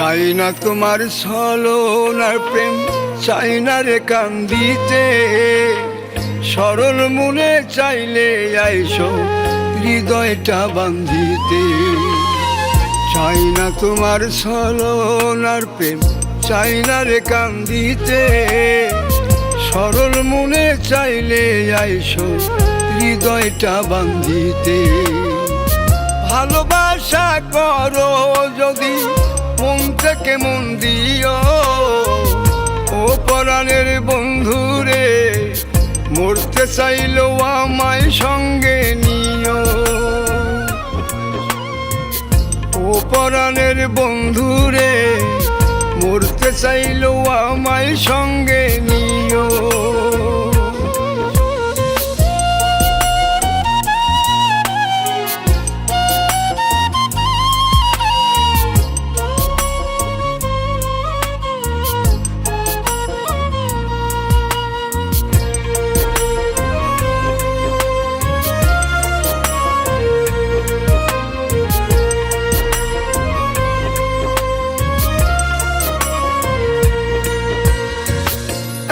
চাই না তোমার ছলনার প্রেম, চাই না রে কান্দিতে। সরল মনে চাইলে আইসো হৃদয়টা বান্ধিতে। চাই না তোমার ছলনার প্রেম, চাই না রে কান্দিতে। সরল মনে চাইলে আইসো হৃদয়টা বান্ধিতে। ভালোবাসা করো যদি মন থেকে মন দিও, ও পরাণের বন্ধুরে মরতে চাইলেও আমায় সঙ্গে নিও। ও পরাণের বন্ধুরে মরতে চাইলেও আমায় সঙ্গে নিও।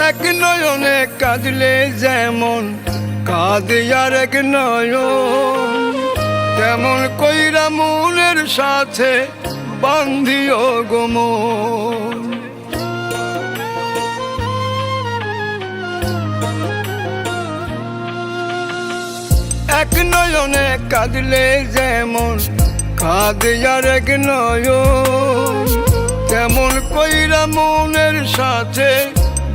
এক নয়নে কাঁদলে যেমন কাঁদে আর এক নয়ন, তেমন কইরা মনের সাথে বান্ধিও গো মন। এক নয়নে কাঁদলে যেমন কাঁদে আর এক নয়ন, তেমন কইরা মনের সাথে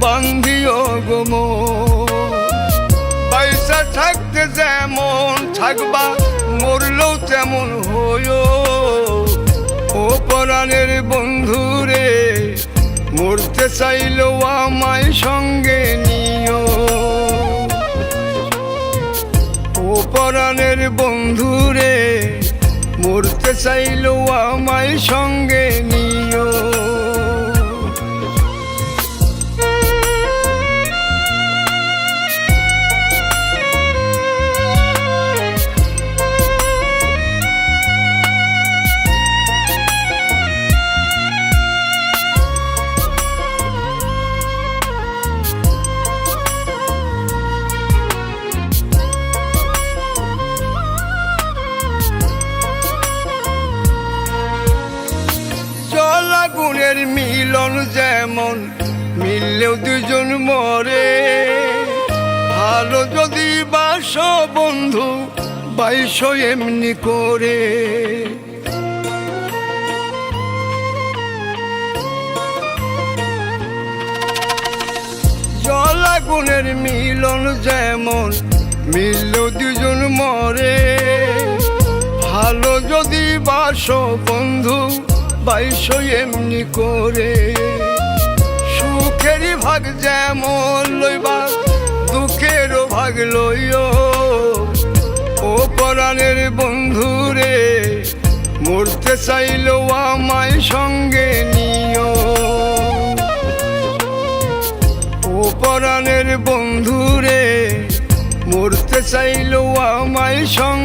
বান্ধিও গো মন। পয়সা থাকতে যেমন থাকবা, মরলেও তেমন হইও। ও পরাণের বন্ধুরে মরতে চাইলেও আমায় সঙ্গে নিও। ও পরাণের বন্ধুরে মরতে চাইলেও আমায় সঙ্গে নিও। আগুনের মিলন যেমন মিললেও দুজন মরে, ভালো যদি বাসো বন্ধু বাইসো এমনি করে। জল আগুনের মিলন যেমন মিললেও দুজন মরে, ভালো যদি বাসো বন্ধু বাইসো এমনি করে। সুখেরই ভাগ যেমন লইবা, দুঃখেরও ভাগ লইও। ও পরাণের বন্ধুরে মরতে চাইলেও আমায় সঙ্গে নিও। ও পরাণের বন্ধুরে মরতে চাইলেও আমায় সঙ্গে